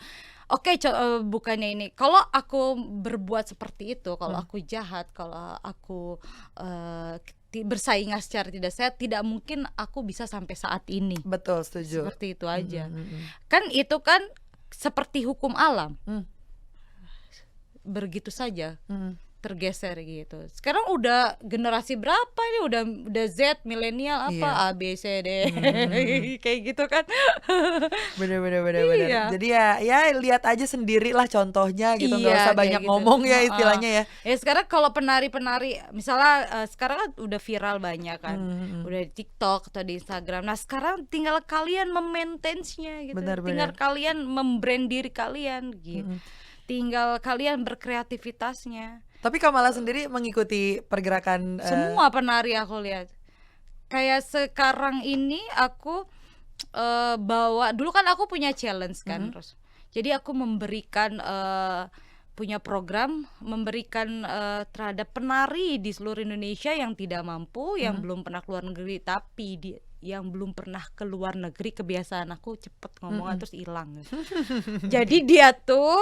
Oke, bukannya ini. Kalau aku berbuat seperti itu, kalau aku jahat, kalau aku bersaing secara tidak sehat, tidak mungkin aku bisa sampai saat ini. Betul, setuju. Seperti itu aja. Kan itu kan seperti hukum alam. Begitu saja. Tergeser gitu. Sekarang udah generasi berapa ini, udah Z, milenial apa, A B C D kayak gitu kan. Bener. Iya. Jadi ya lihat aja sendiri lah contohnya gitu, nggak usah kayak banyak gitu. ngomong ya istilahnya ya. Ya sekarang kalau penari-penari misalnya sekarang kan udah viral banyak kan, udah di TikTok atau di Instagram. Nah sekarang tinggal kalian memaintenance-nya gitu, Benar. tinggal kalian membrand diri kalian gitu, tinggal kalian berkreativitasnya. Tapi Kamala sendiri mengikuti pergerakan Semua penari aku lihat. Kayak sekarang ini aku bawa, dulu kan aku punya challenge kan, terus. Jadi aku memberikan punya program, memberikan terhadap penari di seluruh Indonesia yang tidak mampu, yang belum pernah keluar negeri, tapi yang belum pernah keluar negeri, kebiasaan aku cepet ngomongnya terus hilang. Jadi dia tuh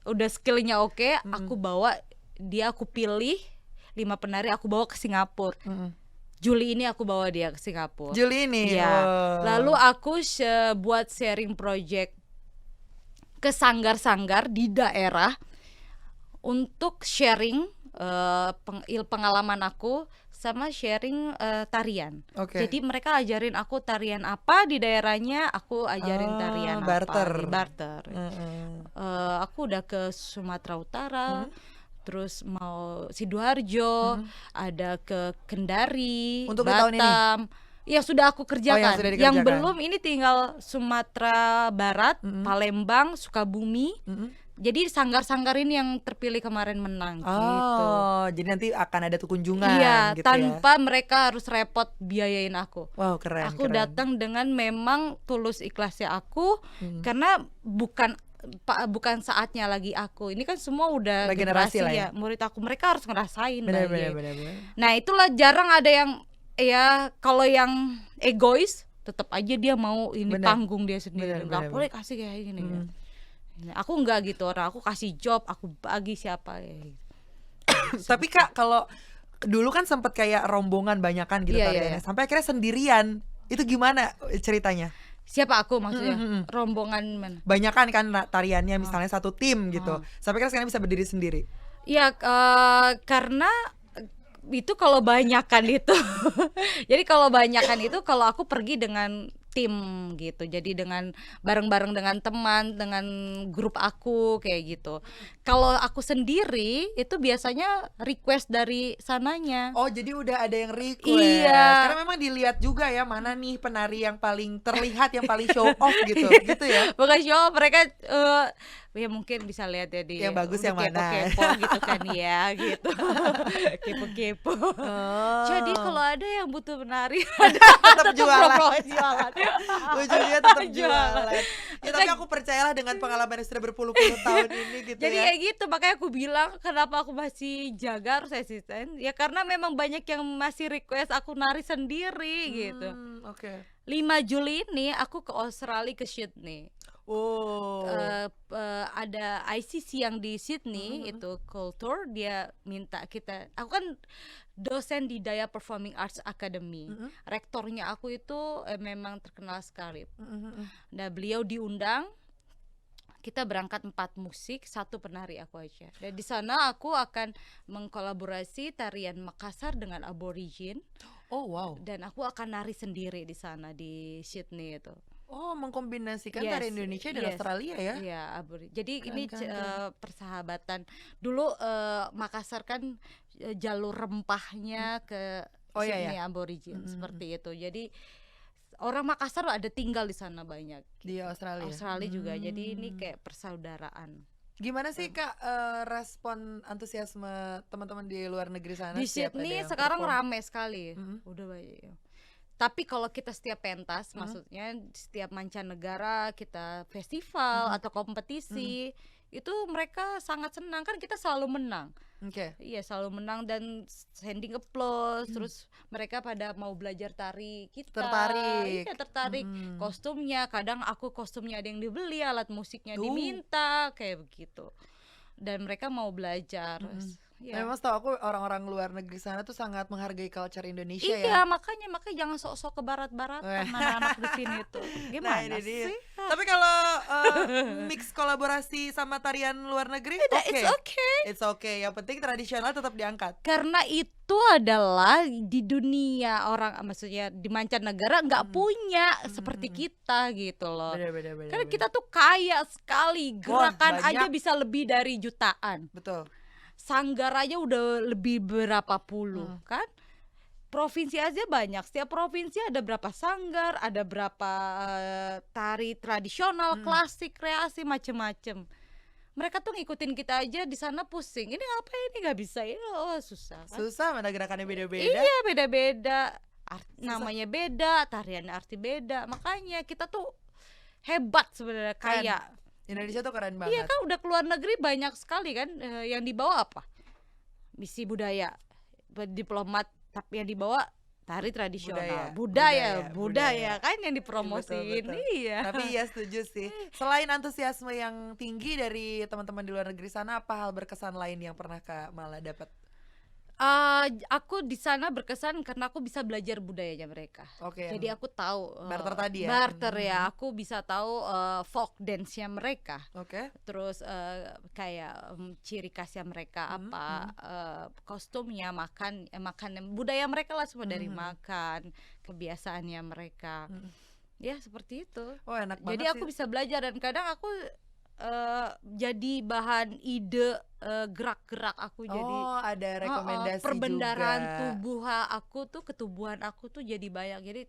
udah skillnya oke, aku bawa dia, aku pilih 5 penari, aku bawa ke Singapura. Juli ini aku bawa dia ke Singapura. Juli ini. Ya. Lalu aku buat sharing project ke sanggar-sanggar di daerah untuk sharing pengalaman aku sama sharing tarian. Oke. Jadi mereka ajarin aku tarian apa di daerahnya, aku ajarin tarian barter. apa, barter. Aku udah ke Sumatera Utara, terus mau Sidoarjo, ada ke Kendari, Untuk di tahun ini? Batam. Yang sudah aku kerjakan. sudah Yang dikerjakan. belum ini tinggal Sumatera Barat, Palembang, Sukabumi. Jadi sanggar-sanggar ini yang terpilih kemarin menang gitu. Jadi nanti akan ada tuh kunjungan Iya, gitu tanpa mereka harus repot biayain aku. Wow, keren. Aku datang dengan memang tulus ikhlasnya aku, karena bukan saatnya lagi aku. Ini kan semua udah generasi ya, murid aku. Mereka harus ngerasain. Benar. Nah, itulah jarang ada yang ya kalau yang egois tetap aja dia mau ini panggung dia sendiri. Enggak boleh kasih kayak gini. Aku enggak gitu orang, aku kasih job, aku bagi siapa ya. Tapi Kak, kalau dulu kan sempet kayak rombongan banyakan gitu tariannya, sampai akhirnya sendirian. Itu gimana ceritanya? Siapa aku maksudnya? Rombongan mana? Banyakan kan tariannya, misalnya satu tim gitu. Sampai akhirnya sekarang bisa berdiri sendiri. Iya, karena itu kalau banyakan itu. Jadi kalau banyakan itu kalau aku pergi dengan tim gitu. Jadi dengan bareng-bareng dengan teman, dengan grup aku kayak gitu. Kalau aku sendiri itu biasanya request dari sananya. Oh, jadi udah ada yang request. Iya. Karena memang dilihat juga ya mana nih penari yang paling terlihat, yang paling show off gitu. Gitu ya. Bukan show, mereka ya mungkin bisa lihat ya di yang bagus yang mana. Kepo-kepo gitu kan ya gitu. Kepo-kepo. Jadi kalau ada yang butuh penari tetap jualan. Ujungnya tetap jualan. Ya, tapi aku percayalah dengan pengalaman yang sudah berpuluh-puluh tahun ini gitu. Jadi kayak gitu, makanya aku bilang kenapa aku masih jaga harus asisten. Ya karena memang banyak yang masih request aku nari sendiri gitu. Oke. 5 Juli ini aku ke Australia, ke Sydney. Ada ICC yang di Sydney itu Culture, dia minta kita, aku kan dosen di Daya Performing Arts Academy. Rektornya aku itu memang terkenal sekali. Nah, beliau diundang, kita berangkat 4 musik, 1 penari aku aja. Dan di sana aku akan mengkolaborasi tarian Makassar dengan Aborigin. Oh wow. Dan aku akan nari sendiri di sana di Sydney itu. Oh, mengkombinasikan tari Indonesia dan Australia ya? Iya, jadi ini persahabatan. Dulu Makassar kan jalur rempahnya ke Sydney Aborigin seperti itu. Jadi orang Makassar ada tinggal di sana banyak. Di Australia. Australia juga. Jadi ini kayak persaudaraan. Gimana sih Kak respon antusiasme teman-teman di luar negeri sana? Di Sydney sekarang rame sekali. Udah banyak. Tapi kalau kita setiap pentas, maksudnya setiap mancanegara kita festival atau kompetisi, itu mereka sangat senang, kan kita selalu menang. Iya, selalu menang dan standing applause. Terus mereka pada mau belajar tari kita. Tertarik. Iya, tertarik. Kostumnya, kadang aku kostumnya ada yang dibeli, alat musiknya diminta, kayak begitu. Dan mereka mau belajar. Memang setahu aku orang-orang luar negeri sana tuh sangat menghargai culture Indonesia ya. Iya, makanya jangan sok-sok ke barat-baratan anak-anak di sini tuh. Gimana sih? Tapi kalau mix kolaborasi sama tarian luar negeri, it's okay. Yang penting tradisional tetap diangkat. Karena itu adalah di dunia orang, maksudnya di mancanegara nggak punya seperti kita gitu loh. Karena kita tuh kaya sekali, gerakan aja bisa lebih dari jutaan. Betul. Sanggar aja udah lebih berapa puluh kan. Provinsi aja banyak, setiap provinsi ada berapa sanggar, ada berapa tari tradisional, klasik, kreasi, macem-macem. Mereka tuh ngikutin kita aja di sana pusing. Ini apa ini nggak bisa ya? Susah kan? Susah, mana gerakannya beda-beda. Iya, beda-beda. Namanya beda, tariannya arti beda. Makanya kita tuh hebat sebenarnya, kaya. Indonesia tuh keren banget. Iya kan, udah keluar negeri banyak sekali kan. Yang dibawa apa? Misi budaya, diplomat, tapi yang dibawa tari tradisional, budaya kan yang dipromosiin. Betul. Iya. Tapi ya setuju sih. Selain antusiasme yang tinggi dari teman-teman di luar negeri sana, apa hal berkesan lain yang pernah Kak Mala dapat? Aku di sana berkesan karena aku bisa belajar budayanya mereka. Oke, Jadi aku tahu barter tadi ya? barter ya. Aku bisa tahu folk dance-nya mereka. Oke. Terus kayak ciri khasnya mereka apa, kostumnya, makan budaya mereka lah, semua dari makan, kebiasaannya mereka. Ya seperti itu. Oh, enak Jadi banget aku sih. bisa belajar, dan kadang aku jadi bahan ide gerak-gerak aku. Jadi Ada rekomendasi perbendaharaan juga. ketubuhan aku tuh jadi banyak. Jadi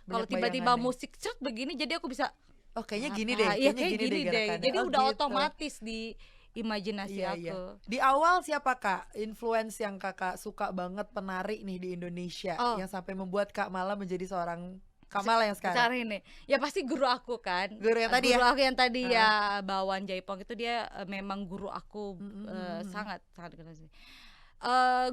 kalau Banyak tiba-tiba bayangannya. musik cet begini, jadi aku bisa Oh, kayaknya gini deh, iya, kayaknya gini deh gerakannya. Jadi Oh, udah gitu. otomatis di imajinasi Iya, iya. aku. Di awal siapa Kak influence yang Kakak suka banget penari nih di Indonesia Oh. yang sampai membuat Kak Mala menjadi seorang Kak Mala yang sekarang? Secara ini ya pasti guru aku kan. Guru yang tadi Guru ya? aku yang tadi ya, Bawan Jaipong itu dia memang guru aku, sangat kenal sih.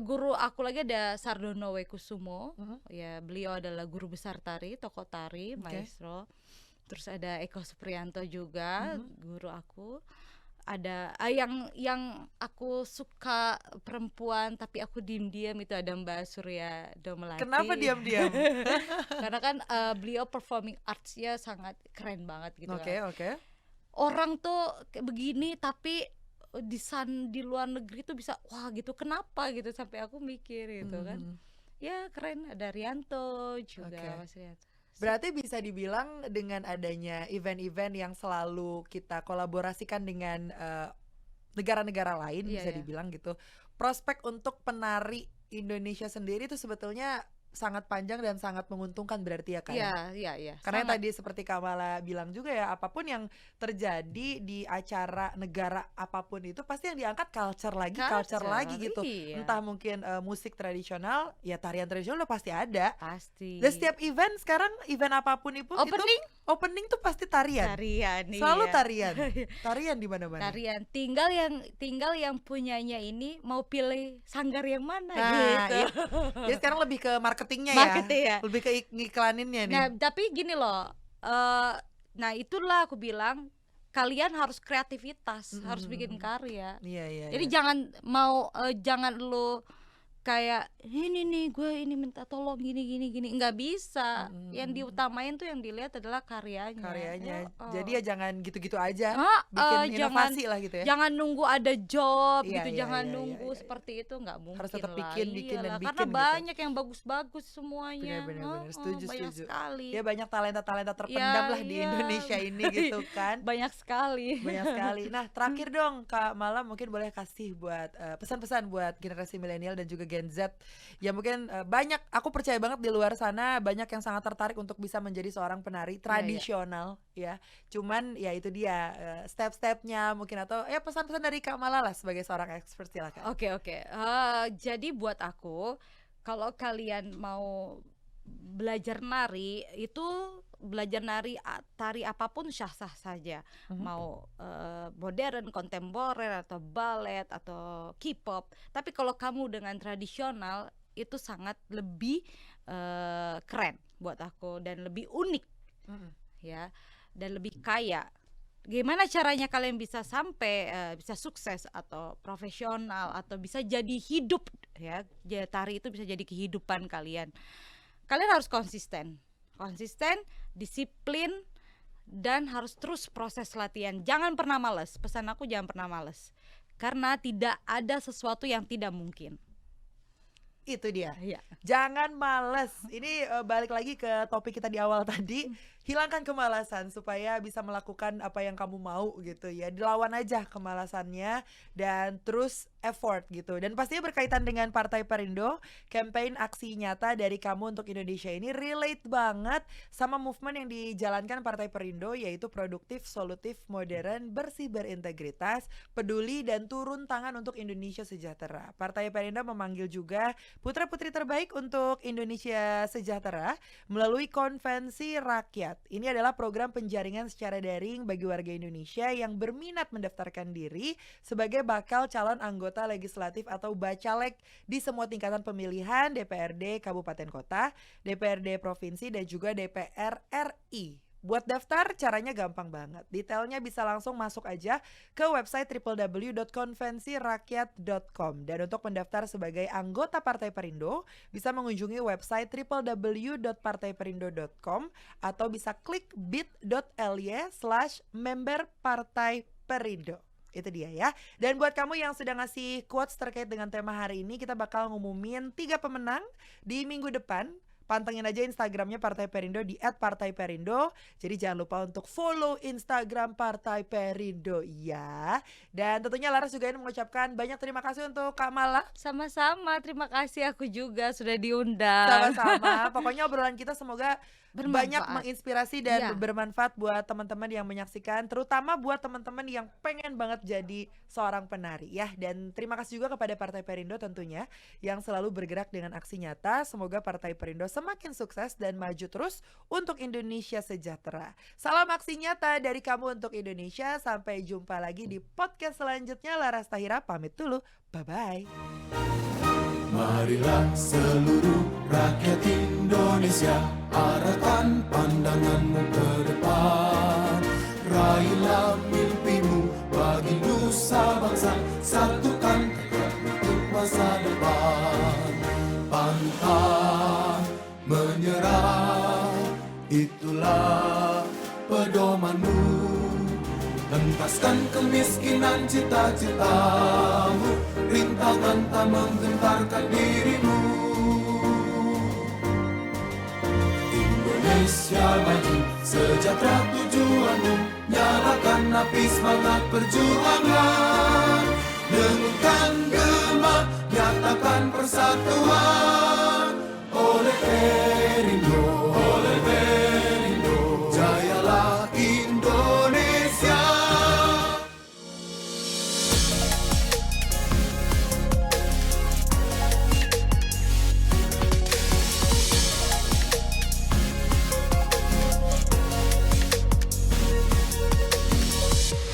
Guru aku lagi ada Sardono Wekusumo. Ya, beliau adalah guru besar tari, tokoh tari, maestro. Terus ada Eko Supriyanto juga, guru aku. Ada yang aku suka perempuan tapi aku diam-diam, itu ada Mbak Surya Domelati. Kenapa diam-diam? Karena kan beliau performing arts-nya sangat keren banget gitu Oke, kan. oke. Orang tuh kayak begini tapi di luar negeri tuh bisa wah gitu, kenapa gitu, sampai aku mikir gitu kan. Ya keren. Ada Rianto juga. Oke. Mas Rianto. Berarti bisa dibilang dengan adanya event-event yang selalu kita kolaborasikan dengan negara-negara lain, Iya, bisa iya. dibilang gitu. Prospek untuk penari Indonesia sendiri itu sebetulnya sangat panjang dan sangat menguntungkan berarti ya Kak? Iya, iya, iya. Karena Sangat. tadi seperti Kamala bilang juga ya, apapun yang terjadi di acara negara apapun itu pasti yang diangkat culture lagi gitu. Iya. Entah mungkin musik tradisional, ya tarian tradisional udah pasti ada. Pasti. Dan setiap event sekarang, event apapun itu opening tuh pasti tarian. Selalu iya. tarian. Tarian di mana-mana. Tarian. Tinggal yang punyanya ini mau pilih sanggar yang mana Nah, gitu. jadi sekarang lebih ke marketingnya Marketing ya. Lebih ke ngiklaninnya nih. Nah, tapi gini loh. Nah, itulah aku bilang kalian harus kreativitas, harus bikin karya. Iya. Jadi jangan lo kayak ini nih gue ini minta tolong gini nggak bisa. Yang diutamain tuh yang dilihat adalah karyanya. Jadi ya jangan gitu-gitu aja. Ah, Bikin inovasi lah gitu ya. Jangan nunggu ada job Iya, gitu, iya, jangan iya, nunggu iya, iya. seperti itu, nggak mungkin. Harus tetap lah. bikin dan Iyalah, bikin karena gitu. banyak yang bagus-bagus semuanya. Benar-benar setuju. Banyak sekali. Ya banyak talenta-talenta terpendam lah di Iya. Indonesia ini gitu kan. Banyak sekali. Banyak sekali. Nah, terakhir dong Kak Mala, mungkin boleh kasih buat pesan-pesan buat generasi milenial dan juga Gen Z yang mungkin banyak, aku percaya banget di luar sana banyak yang sangat tertarik untuk bisa menjadi seorang penari tradisional ya. Cuman ya itu dia step-stepnya mungkin, atau ya pesan-pesan dari Kak Mala lah sebagai seorang expert, silakan. Oke. Jadi buat aku, kalau kalian mau belajar nari, itu belajar nari tari apapun sah-sah saja. Mau modern, kontemporer, atau balet, atau K-pop. Tapi kalau kamu dengan tradisional, itu sangat lebih keren buat aku dan lebih unik. Ya, dan lebih kaya. Gimana caranya kalian bisa sampai bisa sukses atau profesional atau bisa jadi hidup ya? Tari itu bisa jadi kehidupan kalian. Kalian harus konsisten, disiplin, dan harus terus proses latihan. Jangan pernah malas. Pesan aku, jangan pernah malas. Karena tidak ada sesuatu yang tidak mungkin. Itu dia. Iya. Jangan males. Ini balik lagi ke topik kita di awal tadi. Hilangkan kemalasan supaya bisa melakukan apa yang kamu mau gitu ya. Dilawan aja kemalasannya dan terus effort gitu. Dan pastinya berkaitan dengan Partai Perindo, campaign aksi nyata dari kamu untuk Indonesia ini relate banget sama movement yang dijalankan Partai Perindo, yaitu produktif, solutif, modern, bersih, berintegritas, peduli, dan turun tangan untuk Indonesia sejahtera. Partai Perindo memanggil juga putra-putri terbaik untuk Indonesia sejahtera melalui konvensi rakyat. Ini adalah program penjaringan secara daring bagi warga Indonesia yang berminat mendaftarkan diri sebagai bakal calon anggota legislatif atau bacalek di semua tingkatan pemilihan DPRD Kabupaten Kota, DPRD Provinsi, dan juga DPR RI. Buat daftar caranya gampang banget. Detailnya bisa langsung masuk aja ke website www.konvensirakyat.com. Dan untuk mendaftar sebagai anggota Partai Perindo bisa mengunjungi website www.partaiperindo.com atau bisa klik bit.ly/member Partai Perindo. Itu dia ya. Dan buat kamu yang sudah ngasih quotes terkait dengan tema hari ini, kita bakal ngumumin 3 pemenang di minggu depan. Pantengin aja Instagramnya Partai Perindo di @partaiperindo. Jadi jangan lupa untuk follow Instagram Partai Perindo ya. Dan tentunya Laras juga ingin mengucapkan banyak terima kasih untuk Kak Mala. Sama-sama, terima kasih, aku juga sudah diundang. Sama-sama. Pokoknya obrolan kita semoga banyak menginspirasi dan bermanfaat buat teman-teman yang menyaksikan, terutama buat teman-teman yang pengen banget jadi seorang penari ya. Dan terima kasih juga kepada Partai Perindo tentunya yang selalu bergerak dengan aksi nyata. Semoga Partai Perindo semakin sukses dan maju terus untuk Indonesia sejahtera. Salam aksi nyata dari kamu untuk Indonesia. Sampai jumpa lagi di podcast selanjutnya. Laras Tahira pamit dulu. Bye-bye. Marilah seluruh rakyat Indonesia, arahkan pandanganmu ke depan. Raihlah mimpimu bagi nusa bangsa, satukan tekad untuk masa depan. Pantang menyerah, itulah pedomanmu. Hentaskan kemiskinan cita-citamu, rintangan tak menggentarkan dirimu. Indonesia maju, sejahtera tujuanmu, nyalakan api semangat perjuangan. Dengunkan gema, nyatakan persatuan.